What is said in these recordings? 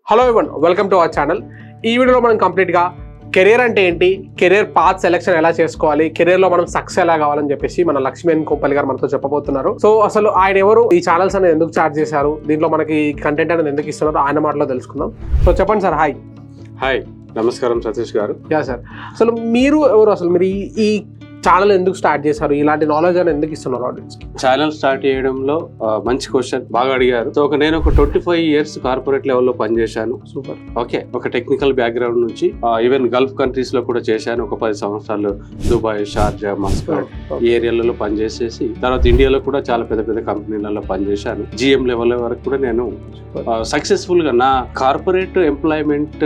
Hello everyone, welcome to our channel. ఈ వీడియోలో మనం కంప్లీట్గా కెరీర్ అంటే ఏంటి, కెరీర్ పాత్ సెలెక్షన్ ఎలా చేసుకోవాలి, కెరీర్లో మనం సక్సెస్ ఎలా కావాలని చెప్పేసి మన లక్ష్మీ కోపల్లి గారు మనతో చెప్పబోతున్నారు. సో అసలు ఆయన ఎవరు, ఈ ఛానల్స్ అనేది ఎందుకు స్టార్ట్ చేశారు, దీంట్లో మనకి కంటెంట్ అనేది ఎందుకు ఇస్తున్నారు, ఆయన మాటలో తెలుసుకుందాం. సో చెప్పండి సార్. హాయ్. హాయ్, నమస్కారం సతీష్ గారు. Yeah sir. అసలు మీరు ఎవరు, అసలు మీరు ఈ ఛానల్ ఎందుకు స్టార్ట్ చేశారు, ఇలాంటి నాలెడ్జ్ అని ఎందుకు ఇస్తున్నారు ఆడియన్స్? ఛానల్ స్టార్ట్ చేయడంలో మంచి క్వశ్చన్, బాగా అడిగారు. సో నేను ఒక 25 years కార్పొరేట్ లెవెల్లో పనిచేశాను. సూపర్. ఓకే, ఒక టెక్నికల్ బ్యాక్గ్రౌండ్ నుంచి ఈవెన్ గల్ఫ్ కంట్రీస్ లో కూడా చేశాను. ఒక 10 సంవత్సరాలు దుబాయ్, షార్జా, మస్కట్ ఈ ఏరియాలలో పనిచేసేసి తర్వాత ఇండియాలో కూడా చాలా పెద్ద పెద్ద కంపెనీలలో పనిచేశాను. GM లెవెల్ వరకు కూడా నేను సక్సెస్ఫుల్ గా నా కార్పొరేట్ ఎంప్లాయ్మెంట్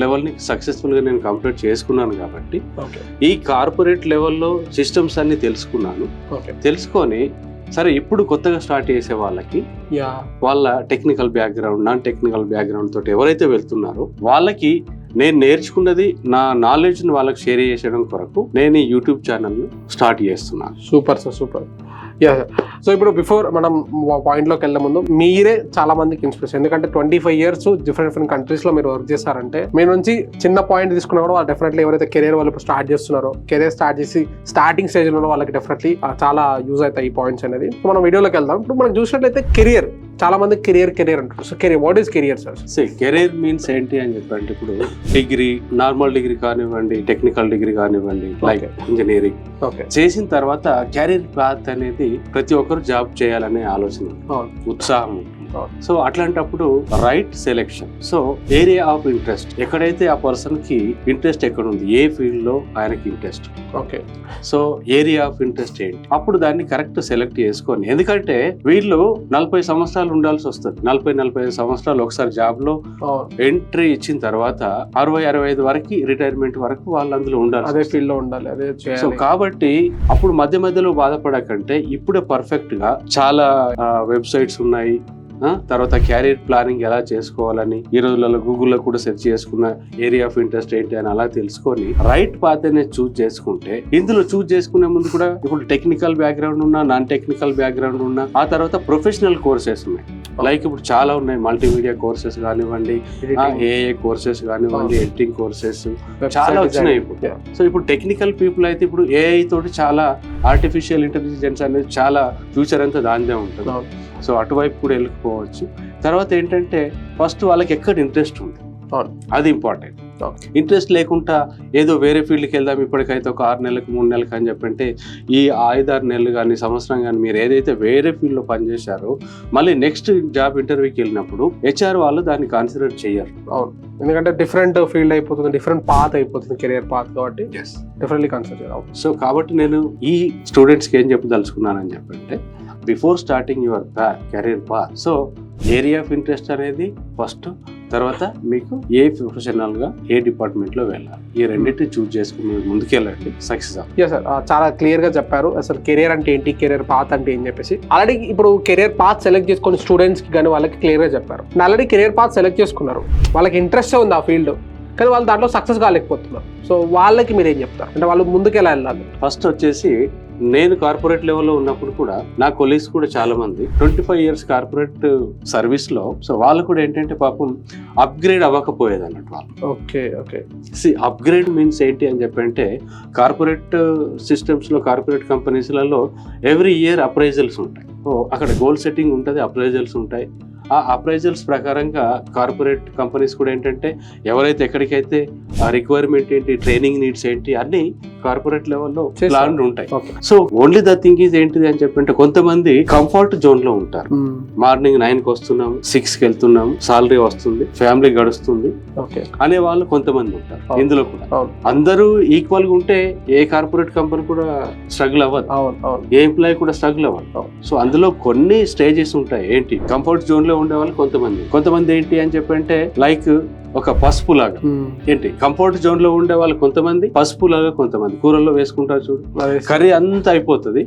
లెవెల్ ని సక్సెస్ఫుల్ గా నేను కంప్లీట్ చేసుకున్నాను. కాబట్టి ఈ కార్పొరేట్ లెవెల్లో సిస్టమ్స్ అన్ని తెలుసుకున్నాను. తెలుసుకొని సరే ఇప్పుడు కొత్తగా స్టార్ట్ చేసే వాళ్ళకి వాళ్ళ technical background, non technical background తోటి ఎవరైతే వెళ్తున్నారో వాళ్ళకి నేను నేర్చుకున్నది, నా నాలెడ్జ్ ని వాళ్ళకి షేర్ చేసడం కొరకు నేను ఈ యూట్యూబ్ ఛానల్ స్టార్ట్ చేస్తున్నాను. Super sir, super. Yeah. So ఇప్పుడు బిఫోర్ మనం పాయింట్లోకి వెళ్ళే ముందు, మీరే చాలా మందికి ఇన్స్పిరేషన్. ఎందుకంటే 25 years డిఫరెంట్ కంట్రీస్లో మీరు వర్క్ చేశారంటే, మీ నుంచి చిన్న పాయింట్ తీసుకున్నా కూడా వాళ్ళు డెఫినెట్లీ ఎవరైతే కెరీర్ వాళ్ళు ఇప్పుడు స్టార్ట్ చేస్తున్నారో, కెరీర్ స్టార్ట్ చేసి స్టార్టింగ్ స్టేజ్లో ఉన్న వాళ్ళకి డెఫినెట్లీ చాలా యూజ్ అవుతాయి ఈ పాయింట్స్ అనేది. మనం వీడియోలోకి వెళ్దాం. ఇప్పుడు మనం చూసినట్లయితే కెరియర్, చాలా మంది కెరియర్ అంటారు. So career, what is career sir? Career means ఏంటి అని చెప్పంటే, ఇప్పుడు డిగ్రీ, నార్మల్ డిగ్రీ కానివ్వండి, టెక్నికల్ డిగ్రీ కానివ్వండి, లైక్ ఇంజనీరింగ్ చేసిన తర్వాత కెరీర్ పాత్ అనేది ప్రతి ఒక్కరు జాబ్ చేయాలనే ఆలోచన, ఉత్సాహం. సో అట్లాంటప్పుడు right selection. So area of interest, ఎక్కడైతే ఆ పర్సన్ కి ఇంట్రెస్ట్ ఎక్కడ ఉంది, ఏ ఫీల్డ్ లో ఆయనకి interest. Okay, so area of interest ఏంటి, అప్పుడు దాన్ని కరెక్ట్ సెలెక్ట్ చేసుకొని. ఎందుకంటే వీళ్ళు 40 సంవత్సరాలు ఉండాల్సి వస్తుంది. 40-45 సంవత్సరాలు ఒకసారి జాబ్ లో ఎంట్రీ ఇచ్చిన తర్వాత 60-65 వరకు రిటైర్మెంట్ వరకు వాళ్ళు అందులో ఉండాలి, అదే ఫీల్డ్ లో ఉండాలి, అదే. సో కాబట్టి అప్పుడు మధ్య మధ్యలో బాధపడకంటే ఇప్పుడే పర్ఫెక్ట్ గా చాలా వెబ్సైట్స్ ఉన్నాయి. తర్వాత క్యారియర్ ప్లానింగ్ ఎలా చేసుకోవాలని ఈ రోజులలో గూగుల్లో కూడా సెర్చ్ చేసుకున్న ఏరియా ఆఫ్ ఇంట్రెస్ట్ ఏంటి అని అలా తెలుసుకొని రైట్ పాత్ అనేది చూజ్ చేసుకుంటే, ఇందులో చూజ్ చేసుకునే ముందు కూడా ఇప్పుడు టెక్నికల్ బ్యాక్గ్రౌండ్ ఉన్నా, నాన్ టెక్నికల్ బ్యాక్గ్రౌండ్ ఉన్నా, ఆ తర్వాత ప్రొఫెషనల్ కోర్సెస్ ఉన్నాయి. లైక్ ఇప్పుడు చాలా ఉన్నాయి, మల్టీమీడియా కోర్సెస్ కానివ్వండి, ఏఏ కోర్సెస్ కానివ్వండి, ఎడిటింగ్ కోర్సెస్ చాలా వచ్చినాయి ఇప్పుడు. సో ఇప్పుడు టెక్నికల్ పీపుల్ అయితే ఇప్పుడు ఏఐ తోటి చాలా ఆర్టిఫిషియల్ ఇంటెలిజెన్స్ అనేది చాలా ఫ్యూచర్ అంతా దానిదే ఉంటుంది. సో అటువైపు కూడా వెళ్ళకపోవచ్చు. తర్వాత ఏంటంటే ఫస్ట్ వాళ్ళకి ఎక్కడ ఇంట్రెస్ట్ ఉంది, అది ఇంపార్టెంట్. ఇంట్రెస్ట్ లేకుండా ఏదో వేరే ఫీల్డ్కి వెళ్దాం ఇప్పటికైతే ఒక 6 నెలలకు 3 నెలలకు అని చెప్పంటే, ఈ 5-6 నెలలు కానీ సంవత్సరం కానీ మీరు ఏదైతే వేరే ఫీల్డ్లో పనిచేశారో మళ్ళీ నెక్స్ట్ జాబ్ ఇంటర్వ్యూకి వెళ్ళినప్పుడు HR వాళ్ళు దాన్ని కన్సిడర్ చేయరు. అవును, ఎందుకంటే డిఫరెంట్ ఫీల్డ్ అయిపోతుంది, డిఫరెంట్ పాత్ అయిపోతుంది, కెరియర్ పాత్. కాబట్టి డెఫినెట్లీ కన్సిడర్ చేయరు. సో కాబట్టి నేను ఈ స్టూడెంట్స్కి ఏం చెప్పదలుచుకున్నానని చెప్పంటే, before starting your career path, so area of interest అనేది ఫస్ట్, తర్వాత మీకు ఏ ప్రొఫెషనల్ గా ఏ డిపార్ట్మెంట్ లో వెళ్ళాలి, ఈ రెండింటిని చూజ్ చేసుకుని ముందుకెళ్ళండి, సక్సెస్ అవుతుంది. సార్ చాలా క్లియర్ గా చెప్పారు అసలు కెరియర్ అంటే ఏంటి, కెరియర్ పాత్ అంటే ఏం చెప్పేసి. ఆల్రెడీ ఇప్పుడు కెరియర్ పాత్ సెలెక్ట్ చేసుకుని స్టూడెంట్స్ కి కానీ వాళ్ళకి క్లియర్ గా చెప్పారు. ఆల్రెడీ కెరియర్ పాత్ సెలెక్ట్ చేసుకున్నారు, వాళ్ళకి ఇంట్రెస్ట్ ఉంది ఆ ఫీల్డ్, కానీ వాళ్ళు దాంట్లో సక్సెస్ కాలేకపోతున్నారు. సో వాళ్ళకి మీరు ఏం చెప్తారు, అంటే వాళ్ళు ముందుకు ఎలా వెళ్ళాలి? ఫస్ట్ వచ్చేసి, నేను కార్పొరేట్ లెవెల్లో ఉన్నప్పుడు కూడా నా కొలీగ్స్ కూడా చాలా మంది 25 years కార్పొరేట్ సర్వీస్ లో, సో వాళ్ళు కూడా ఏంటంటే పాపం అప్గ్రేడ్ అవ్వకపోయేది అన్నట్టు వాళ్ళు. Okay okay. అప్గ్రేడ్ మీన్స్ ఏంటి అని చెప్పంటే, కార్పొరేట్ సిస్టమ్స్ లో, కార్పొరేట్ కంపెనీస్లలో ఎవ్రీ ఇయర్ అప్రైజల్స్ ఉంటాయి. సో అక్కడ గోల్ సెట్టింగ్ ఉంటుంది, అప్రైజల్స్ ఉంటాయి. ఆ అప్రైజల్స్ ప్రకారంగా కార్పొరేట్ కంపెనీస్ కూడా ఏంటంటే ఎవరైతే ఎక్కడికైతే రిక్వైర్మెంట్ ఏంటి, ట్రైనింగ్ నీడ్స్ ఏంటి, అన్ని కార్పొరేట్ లెవెల్లో ప్లాన్ ఉంటాయి. So only the thing is ఏంటిది అని చెప్పంటే, కొంతమంది కంఫర్ట్ జోన్ లో ఉంటారు. మార్నింగ్ 9కి వస్తున్నాం, 6కి వెళ్తున్నాం, సాలరీ వస్తుంది, ఫ్యామిలీ గడుస్తుంది అనే వాళ్ళు కొంతమంది ఉంటారు. ఇందులో కూడా అందరూ ఈక్వల్ గా ఉంటే ఏ కార్పొరేట్ కంపెనీ కూడా స్ట్రగుల్ అవ్వదు, ఏ ఎంప్లాయీ కూడా స్ట్రగుల్ అవ్వదు. సో అందులో కొన్ని స్టేజెస్ ఉంటాయి. ఏంటి, కంఫర్ట్ జోన్ లో ఉండేవాళ్ళు కొంతమంది ఏంటి అని చెప్పంటే, లైక్ ఒక పసుపు లాగా. ఏంటి, కంఫర్ట్ జోన్ లో ఉండే వాళ్ళు కొంతమంది పసుపు లాగా, కొంతమంది కూరల్లో వేసుకుంటారు చూడు, కర్రీ అంతా అయిపోతుంది.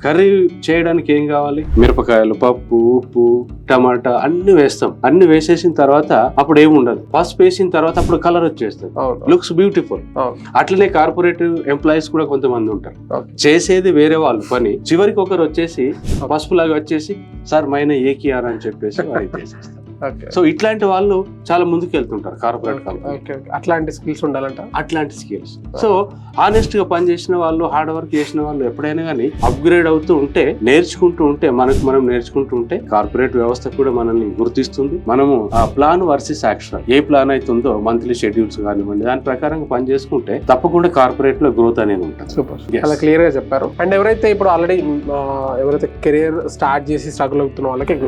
కర్రీ చేయడానికి ఏం కావాలి, మిరపకాయలు, పప్పు, ఉప్పు, టమాటా అన్ని వేస్తాం. అన్ని వేసేసిన తర్వాత అప్పుడు ఏముండదు, పసుపు వేసిన తర్వాత అప్పుడు కలర్ వచ్చేస్తుంది, లుక్స్ బ్యూటిఫుల్. అట్లనే కార్పొరేట్ ఎంప్లాయీస్ కూడా కొంతమంది ఉంటారు, చేసేది వేరే వాళ్ళు పని, చివరికి ఒకరు వచ్చేసి పసుపు లాగా వచ్చేసి సార్ మైన ఏకియార్ అని చెప్పేసి చేసేస్తారు. ఓకే సో ఇట్లాంటి వాళ్ళు చాలా ముందుకు వెళ్తుంటారు కార్పొరేట్ కంపెనీ. ఓకే అట్లాంటి స్కిల్స్ ఉండాలంట. అట్లాంటి స్కిల్స్. సో ఆనెస్ట్ గా పనిచేసిన వాళ్ళు, హార్డ్ వర్క్ చేసిన వాళ్ళు ఎప్పుడైనా కానీ అప్గ్రేడ్ అవుతూ ఉంటే, నేర్చుకుంటూ ఉంటే, మనకు మనం నేర్చుకుంటూ ఉంటే కార్పొరేట్ వ్యవస్థ కూడా మనల్ని గుర్తిస్తుంది. మనము ఆ ప్లాన్ వర్సెస్ యాక్షన్, ఏ ప్లాన్ అవుతుందో మంత్లీ షెడ్యూల్స్ కానివ్వండి, దాని ప్రకారంగా పని చేసుకుంటే తప్పకుండా కార్పొరేట్ లో గ్రోత్ అనేది ఉంటుంది. సూపర్, చాలా క్లియర్ గా చెప్పారు. అండ్ ఎవరైతే ఇప్పుడు ఆల్రెడీ ఎవరైతే కెరియర్ స్టార్ట్ చేసి స్ట్రగుల్ అవుతున్న వాళ్ళకి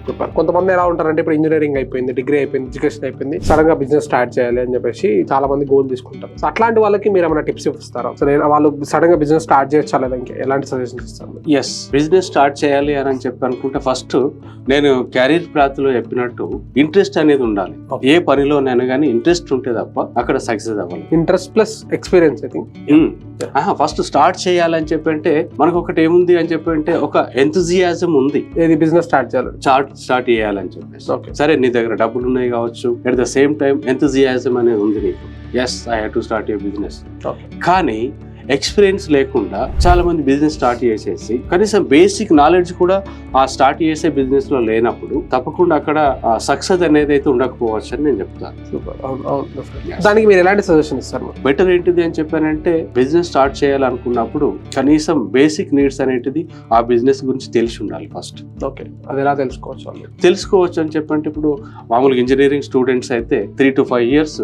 చెప్పారు. కొంతమంది ఎలా ఉంటారంటే ఇప్పుడు ఇంజనీరింగ్ అయిపోయింది, డిగ్రీ అయిపోయింది, ఎడ్యుకేషన్ అయిపోయింది, సడన్ గా బిజినెస్ స్టార్ట్ చేయాలి అని చెప్పేసి చాలా మంది గోల్ తీసుకుంటారు. సో అట్లాంటి వాళ్ళకి మీరు ఏమైనా టిప్స్ ఇస్తారా? సో వాళ్ళు సడన్ గా బిజినెస్ స్టార్ట్ చేయొచ్చా లేదా ఇంకా ఎలాంటి సజెషన్స్ ఇస్తారు? ఎస్, బిజినెస్ స్టార్ట్ చేయాలి అని చెప్పి అనుకుంటే ఫస్ట్ నేను కెరీర్ పాత్ లో చెప్పినట్టు ఇంట్రెస్ట్ అనేది ఉండాలి. ఏ పనిలోనైనా కానీ ఇంట్రెస్ట్ ఉంటే తప్ప అక్కడ సక్సెస్ అవ్వాలి. Interest plus experience I think. First start చేయాలని చెప్పి అంటే మనకు ఒకటి ఏముంది అని చెప్పి అంటే ఒక ఎంతజియాజం ఉంది. ఏది బిజినెస్ స్టార్ట్ చేయాలి, స్టార్ట్ చేయాలని చెప్పేసి. Okay. సరే, నీ దగ్గర డబ్బులు ఉన్నాయి కావచ్చు, at the same time enthusiasm అనేది ఉంది నీకు. Yes, I have to start a business. కానీ ఎక్స్పీరియన్స్ లేకుండా చాలా మంది బిజినెస్ స్టార్ట్ చేసేసి కనీసం బేసిక్ నాలెడ్జ్ కూడా ఆ స్టార్ట్ చేసే బిజినెస్ లో లేనప్పుడు తప్పకుండా అక్కడ సక్సెస్ అనేది అయితే ఉండకపోవచ్చు అని నేను చెప్తాను. దానికి మీరు ఎలాంటి సజెషన్ ఇస్తారు? బెటర్ ఏంటిది అని చెప్పానంటే, బిజినెస్ స్టార్ట్ చేయాలనుకున్నప్పుడు కనీసం బేసిక్ నీడ్స్ అనేటిది ఆ బిజినెస్ గురించి తెలిసి ఉండాలి ఫస్ట్. ఓకే, అది ఎలా తెలుసుకోవచ్చు? తెలుసుకోవచ్చు అని చెప్పంటే, ఇప్పుడు మామూలుగా ఇంజనీరింగ్ స్టూడెంట్స్ అయితే 3 to 5 years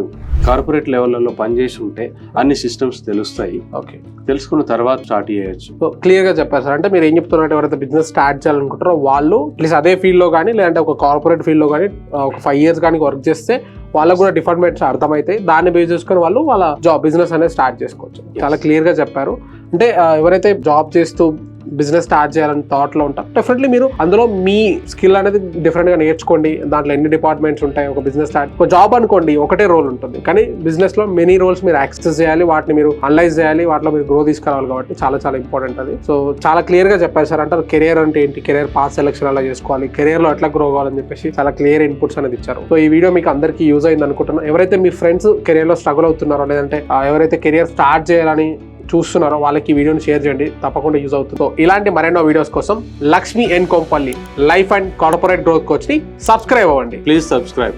కార్పొరేట్ లెవెల్లో పనిచేసి ఉంటే అన్ని సిస్టమ్స్ తెలుస్తాయి. ఓకే, తెలుసుకున్న తర్వాత స్టార్ట్ చేయొచ్చు. క్లియర్ గా చెప్పారు సార్. అంటే మీరు ఏం చెప్తున్నారు, ఎవరైతే బిజినెస్ స్టార్ట్ చేయాలనుకుంటారో వాళ్ళు ప్లీజ్ అదే ఫీల్డ్ లో కానీ లేదంటే ఒక కార్పొరేట్ ఫీల్డ్ లో కానీ ఒక 5 years కానీ వర్క్ చేస్తే వాళ్ళకు కూడా డిపార్ట్మెంట్స్ అర్థమైతాయి. దాన్ని బేస్ చేసుకుని వాళ్ళు వాళ్ళ బిజినెస్ అనేది స్టార్ట్ చేసుకోవచ్చు. చాలా క్లియర్ గా చెప్పారు. అంటే ఎవరైతే జాబ్ చేస్తూ బిజినెస్ స్టార్ట్ చేయాలని థాట్ లో ఉంటారు, డెఫినెట్లీ మీరు అందులో మీ స్కిల్ అనేది డిఫరెంట్ గా నేర్చుకోండి. దాంట్లో ఎన్ని డిపార్ట్మెంట్స్ ఉంటాయి. ఒక బిజినెస్ స్టార్ట్, ఒక జాబ్ అనుకోండి ఒకటే రోల్ ఉంటుంది, కానీ బిజినెస్ లో మెనీ రోల్స్ మీరు యాక్సెస్ చేయాలి, వాటిని మీరు అనలైజ్ చేయాలి, వాటిలో మీరు గ్రో తీసుకురావాలి. కాబట్టి చాలా చాలా ఇంపార్టెంట్ అది. సో చాలా క్లియర్ గా చెప్పారు సార్. అంటే కెరియర్ అంటే ఏంటి, కెరియర్ పాత్ సెలెక్షన్ ఎలా చేసుకోవాలి, కెరియర్ లో ఎట్లా గ్రో కావాలని చెప్పేసి చాలా క్లియర్ ఇన్పుట్స్ అనేది ఇచ్చారు. సో ఈ వీడియో మీకు అందరికీ యూజ్ అయింది అనుకుంటున్నాను. ఎవరైతే మీ ఫ్రెండ్స్ కెరియర్ లో స్ట్రగుల్ అవుతున్నారో లేదంటే ఎవరైతే కెరియర్ స్టార్ట్ చేయాలని చూస్తున్నారో వాళ్ళకి ఈ వీడియోని షేర్ చేయండి, తప్పకుండా యూజ్ అవుతుందో. ఇలాంటి మరెన్నో వీడియోస్ కోసం Lakshmi N Kompalli life and corporate growth coach ని సబ్స్క్రైబ్ అవ్వండి. Please subscribe.